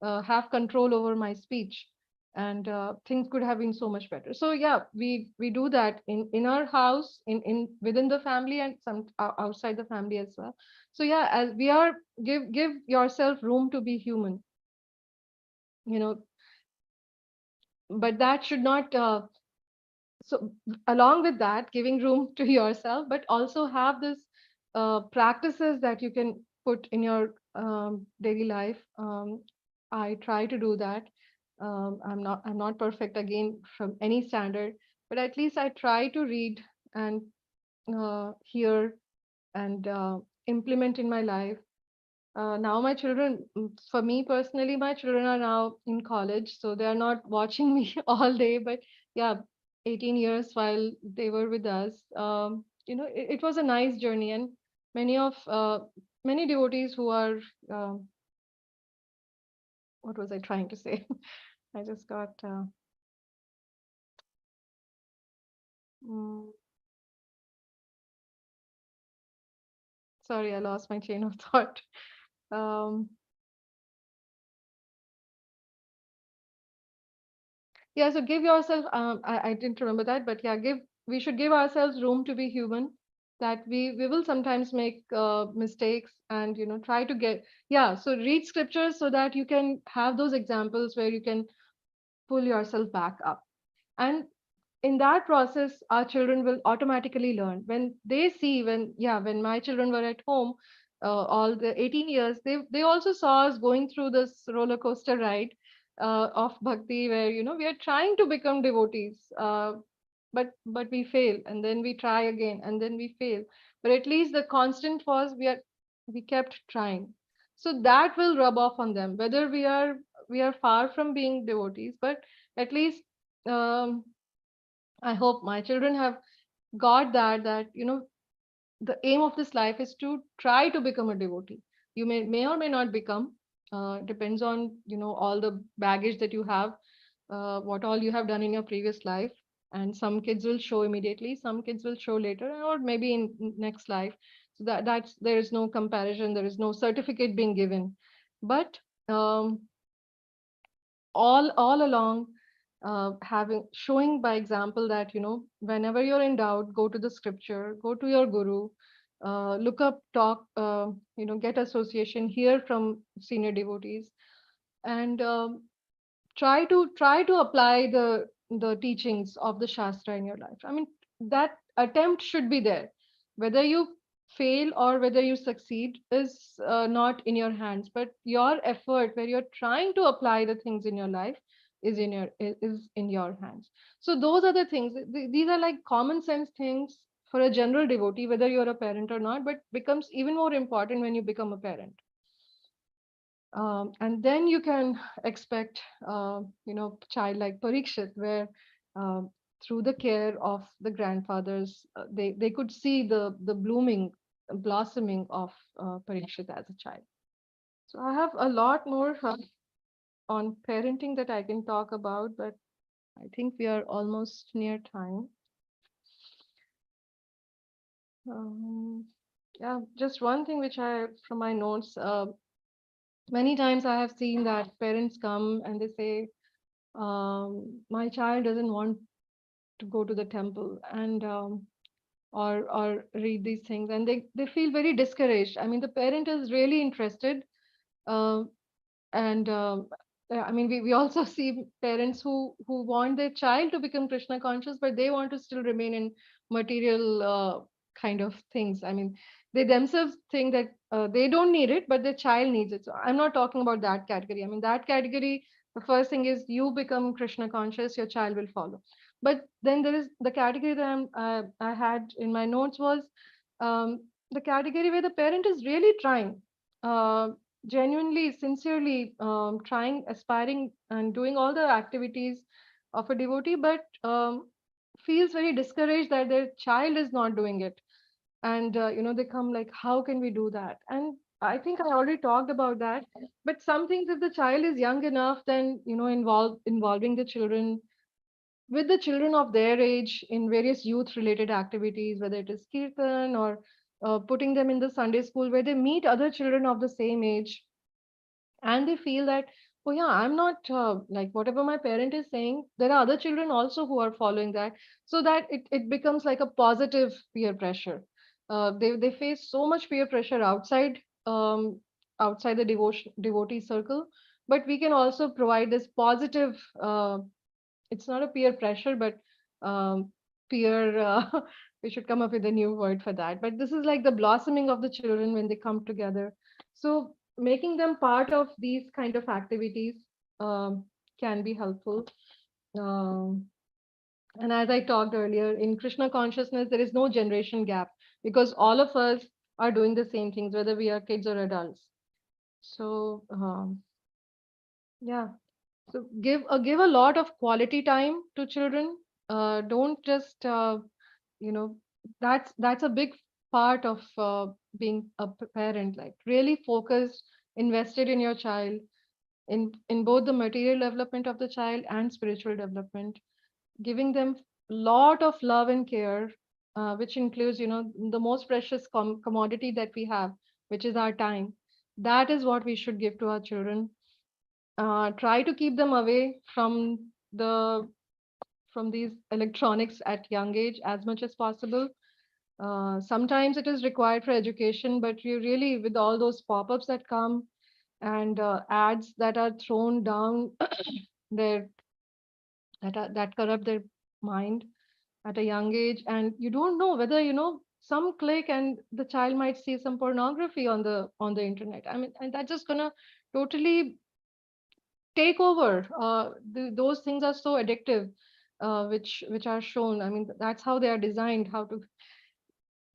have control over my speech, and things could have been so much better. So yeah, we do that in our house, in within the family, and some outside the family as well. So yeah, as we are, give yourself room to be human, you know, but that should not. So along with that, giving room to yourself, but also have this practices that you can put in your daily life. I try to do that. I'm not perfect again from any standard, but at least I try to read and hear and implement in my life. Now my children, for me personally, my children are now in college, so they are not watching me all day. But yeah, 18 years while they were with us, it was a nice journey, and many devotees who are, um, what was I trying to say? I just got, mm, sorry, I lost my chain of thought. Um, Yeah, so give yourself, I didn't remember that, but yeah, we should give ourselves room to be human, that we will sometimes make mistakes, and, try to get, yeah, so read scriptures so that you can have those examples where you can pull yourself back up. And in that process, our children will automatically learn. When they see, when my children were at home, all the 18 years, they also saw us going through this roller coaster ride of bhakti, where we are trying to become devotees, but we fail, and then we try again, and then we fail. But at least the constant was we kept trying. So that will rub off on them, whether we are far from being devotees, but at least um, I hope my children have got that the aim of this life is to try to become a devotee. You may or may not become. Depends on all the baggage that you have, what all you have done in your previous life. And some kids will show immediately, some kids will show later, or maybe in next life. So that's there is no comparison. There is no certificate being given, but um, all along, having showing by example that whenever you're in doubt, go to the scripture, go to your guru, look up, talk, get association, hear from senior devotees, and try to apply the teachings of the shastra in your life. I mean, that attempt should be there. Whether you fail or whether you succeed is not in your hands, but your effort where you're trying to apply the things in your life is in your hands. So those are the things. These are like common sense things for a general devotee, whether you're a parent or not, but becomes even more important when you become a parent. And then you can expect, child like Parikshit, where um, through the care of the grandfathers, they could see the blossoming of Parikshit as a child. So I have a lot more on parenting that I can talk about, but I think we are almost near time. Um, yeah, just one thing which from my notes, many times I have seen that parents come and they say, my child doesn't want to go to the temple, and or read these things, and they feel very discouraged. I mean, the parent is really interested, uh, and I mean, we also see parents who want their child to become Krishna conscious, but they want to still remain in material kind of things. I mean, they themselves think that they don't need it, but their child needs it. So I'm not talking about that category. I mean, that category, the first thing is you become Krishna conscious, your child will follow. But then there is the category that I had in my notes was the category where the parent is really trying. Uh, Genuinely, sincerely trying, aspiring, and doing all the activities of a devotee, but feels very discouraged that their child is not doing it. And they come like, how can we do that? And I think I already talked about that. But some things, if the child is young enough, then involving the children with the children of their age in various youth related activities, whether it is kirtan or putting them in the Sunday school where they meet other children of the same age, and they feel that, oh yeah, I'm not like whatever my parent is saying, there are other children also who are following that. So that it becomes like a positive peer pressure. They face so much peer pressure outside the devotee circle, but we can also provide this positive, it's not a peer pressure, but peer we should come up with a new word for that. But this is like the blossoming of the children when they come together. So making them part of these kind of activities can be helpful. um, and as I talked earlier, in Krishna consciousness there is no generation gap, because all of us are doing the same things, whether we are kids or adults. So yeah, so give a lot of quality time to children. Don't just you know that's a big part of being a parent. Like really focused, invested in your child, in both the material development of the child and spiritual development, giving them lot of love and care, which includes the most precious commodity that we have, which is our time. That is what we should give to our children. Try to keep them away the from these electronics at young age as much as possible. Sometimes it is required for education, but you really, with all those pop-ups that come and ads that are thrown down their that corrupt their mind at a young age, and you don't know whether some click and the child might see some pornography on the internet. I mean, and that's just gonna totally take over. Those things are so addictive, which are shown. I mean, that's how they are designed. How to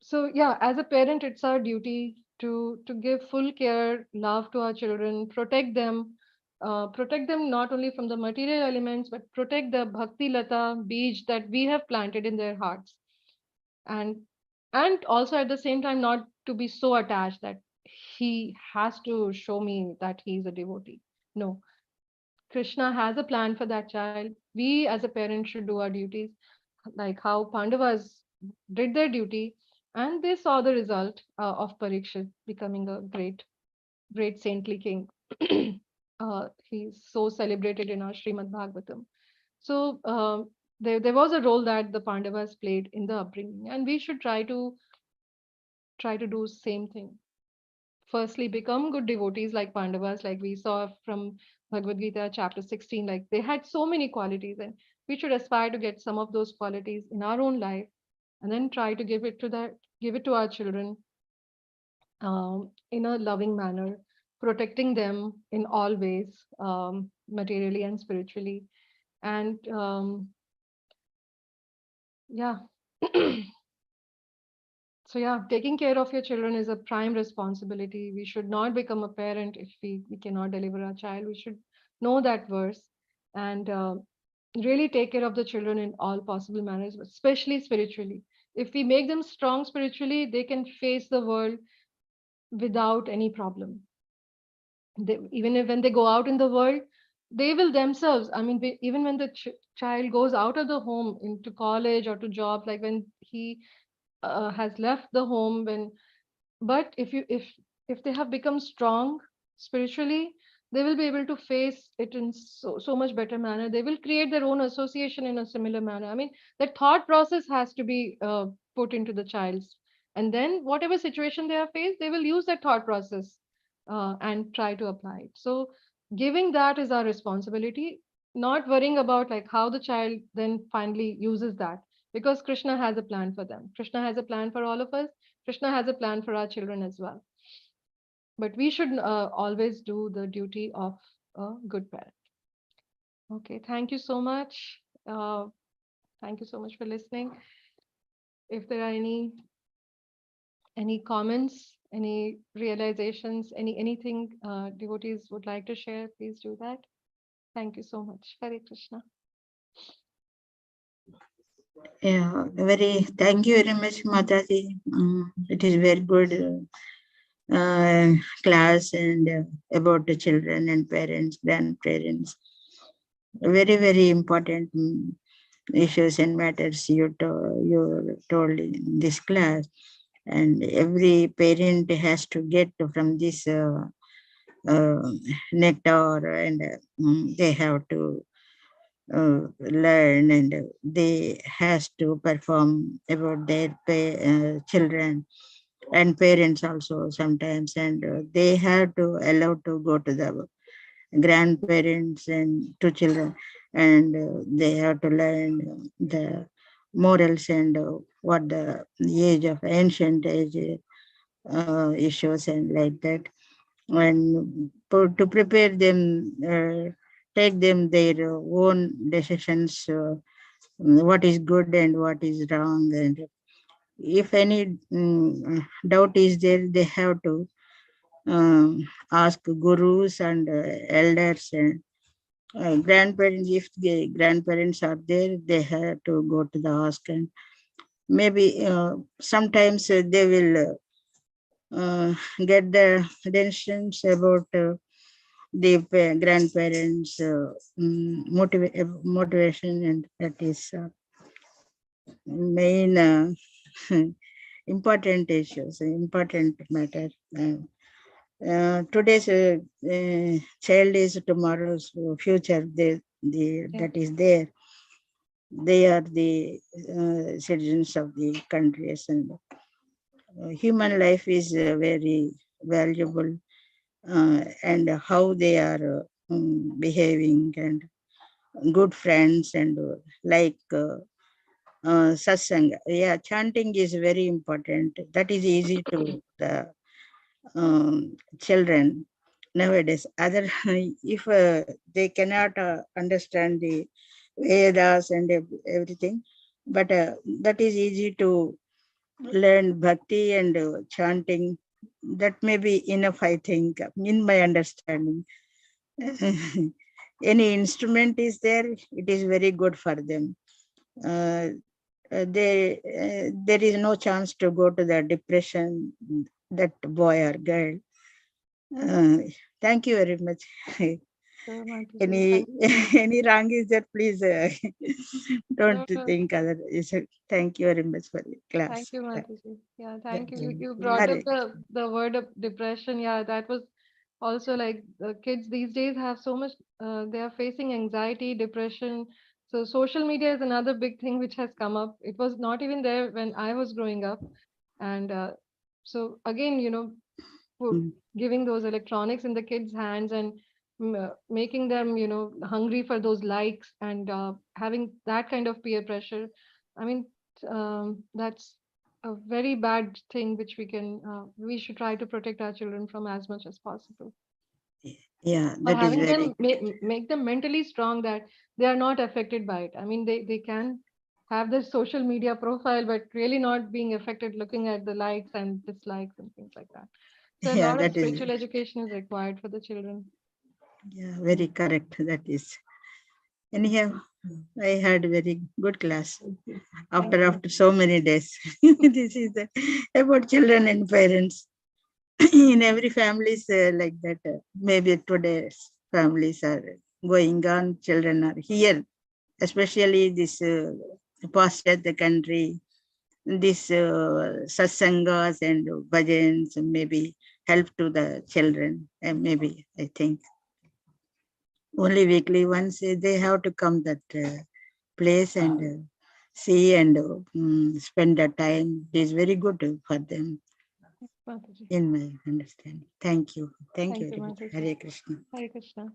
So yeah, as a parent, it's our duty to give full care, love to our children, protect them not only from the material elements, but protect the bhakti lata beej that we have planted in their hearts, and and also at the same time not to be so attached that he has to show me that he's a devotee. No, Krishna has a plan for that child. We as a parent should do our duties, like how Pandavas did their duty, and they saw the result of Parikshit becoming a great saintly king. He's so celebrated in our Srimad Bhagavatam. So there was a role that the Pandavas played in the upbringing, and we should try to do same thing. Firstly, become good devotees like Pandavas, like we saw from Bhagavad Gita chapter 16. Like they had so many qualities, and we should aspire to get some of those qualities in our own life, and then try to give it to our children in a loving manner, protecting them in all ways, materially and spiritually. And yeah. So yeah, taking care of your children is a prime responsibility. We should not become a parent if we cannot deliver our child. We should know that verse and really take care of the children in all possible manners, but especially spiritually. If we make them strong spiritually, they can face the world without any problem. Even if when they go out in the world, they will themselves. I mean, even when the child goes out of the home into college or to job, like when he has left the home, when but if they have become strong spiritually, they will be able to face it in so much better manner. They will create their own association in a similar manner. I mean, the thought process has to be put into the child's, and then whatever situation they are faced, they will use that thought process and try to apply it. So giving that is our responsibility, not worrying about like how the child then finally uses that, because Krishna has a plan for them. Krishna has a plan for all of us. Krishna has a plan for our children as well. But we should always do the duty of a good parent. Okay, thank you so much. Thank you so much for listening. If there are any comments, any realizations, anything devotees would like to share, please do that. Thank you so much. Hare Krishna. Yeah, thank you very much, Mataji. It is very good class and about the children and parents, grandparents. Very, very important issues and matters you told in this class. And every parent has to get from this nectar, and they have to learn, and they has to perform about their children and parents also sometimes, and they have to allow to go to the grandparents and to children, and they have to learn the morals and what the age of ancient age issues and like that, and to prepare them, take them their own decisions, what is good and what is wrong, and if any doubt is there, they have to ask gurus and elders and grandparents. If the grandparents are there, they have to go to the ask, and maybe sometimes they will get the decisions about the grandparents motivation, and that is main important issues, important matter. Today's child is tomorrow's future. That is there. They are the citizens of the countries, and human life is very valuable, and how they are behaving, and good friends and satsang. Yeah, chanting is very important. That is easy to the children nowadays. Other if they cannot understand the Vedas and everything, but that is easy to learn bhakti and chanting. That may be enough, I think, in my understanding. Any instrument is there, it is very good for them. Uh, there is no chance to go to the depression, that boy or girl. Uh, Thank you very much. So, Mataji, Any thank you. any wrong is there, please No, don't no, think other. Thank you very much for the thank class. you, Mataji. Yeah, Yeah. thank you. You brought up Hare the word of depression. Yeah, that was also like the kids these days have so much, they are facing anxiety, depression. So social media is another big thing which has come up. It was not even there when I was growing up. And so again, pu- Mm. giving those electronics in the kids' hands and making them, hungry for those likes and having that kind of peer pressure. I mean, that's a very bad thing which we should try to protect our children from as much as possible. Yeah, Or that is having very. them make them mentally strong that they are not affected by it. I mean, they can have their social media profile, but really not being affected looking at the likes and dislikes and things like that. So a Yeah, lot of that is. spiritual education is required for the children. Yeah, very correct. That is. Anyhow, I had very good class after so many days. This is about children and parents. In every family is like that. Maybe today's families are going on. Children are here, especially this past at the country. This satsangas and bhajans maybe help to the children. And maybe I think only weekly once they have to come that place and see and spend the time. It is very good for them, Mataji. in my understanding. Thank you. Thank you Thank you, very much. Mataji. Hare Krishna. Hare Krishna.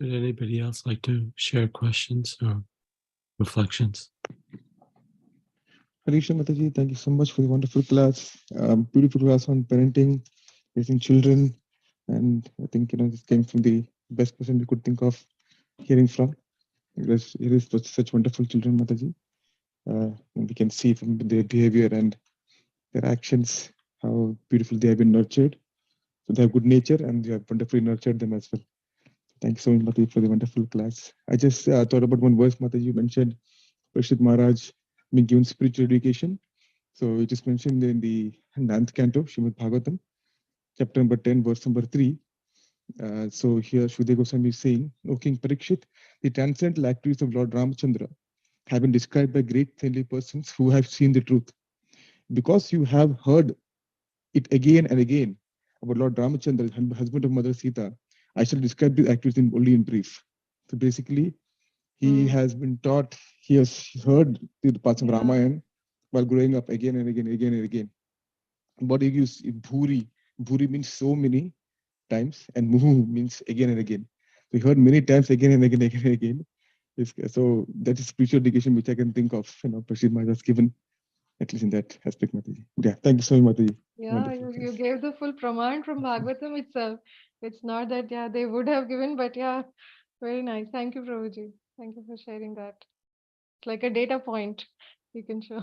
Would anybody else like to share questions or reflections? Harisha Mataji, thank you so much for the wonderful class. Beautiful class on parenting, raising children. And I think, this came from the best person we could think of hearing from. It is such wonderful children, Mataji. And we can see from their behavior and their actions how beautiful they have been nurtured. So they have good nature and you have wonderfully nurtured them as well. Thank you so much, Mataji, for the wonderful class. I just thought about one verse, Mataji, you mentioned Parishit Maharaj being given spiritual education. So it is mentioned in the 9th canto, Srimad Bhagavatam, chapter number 10, verse number 3. So here Shruti Goswami is saying, O King Parikshit, the transcendental activities of Lord Ramachandra have been described by great saintly persons who have seen the truth. Because you have heard it again and again about Lord Ramachandra, husband of Mother Sita, I shall describe the activities only in brief. So basically, he has been taught, he has heard the parts of Yeah. Ramayana while growing up again and again, again and again. What he gives Bhuri. Bhuri means so many times, and Muhu means again and again. So he heard many times again and again, again and again. So that is spiritual education which I can think of, Prashid Maharaj has given, at least in that aspect, Mataji. Yeah, thank you so much, Mataji. Yeah, Wonderful you class. gave the full praman from Bhagavatam itself. It's not that, yeah, they would have given, but yeah, very nice. Thank you, Prabhuji. Thank you for sharing that. It's like a data point you can show.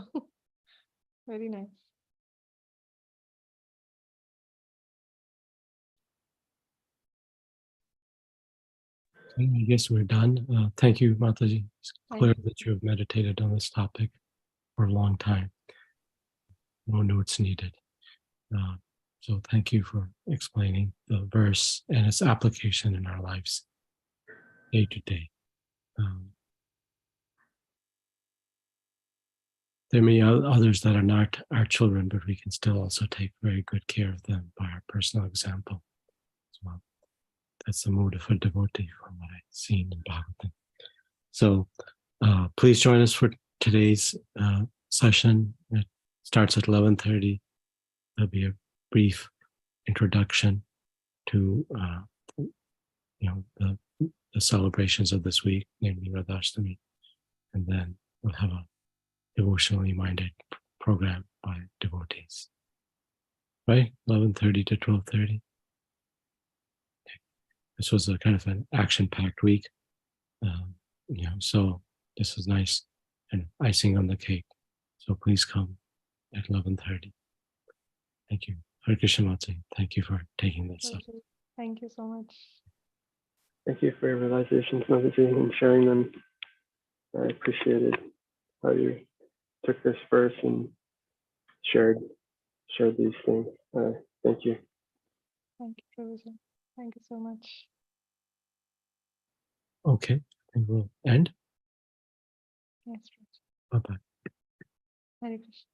Very nice. Okay, I guess we're done. Thank you, Mataji. It's Thank clear you. that you have meditated on this topic for a long time. No one knew it's needed. So thank you for explaining the verse and its application in our lives day to day. There may be others that are not our children, but we can still also take very good care of them by our personal example as well. That's the mood of a devotee from what I've seen in Bhagavatam. So please join us for today's session. It starts at 11:30. There'll be a brief introduction to the celebrations of this week, namely Radhashtami, and then we'll have a devotionally minded program by devotees. Right, 11:30 to 12:30. This was a kind of an action-packed week, so this is nice and icing on the cake. So please come at 11:30. Thank you. Hare Krishna Matsi, thank you for taking this up. Thank you so much. Thank you for your realizations, Mataji, and sharing them. I appreciated how you took this verse and shared these things. Thank you. Thank you, Prabhuji. Thank you so much. Okay, I think we'll end. Yes, Prabhuji. Bye-bye. Hare Krishna.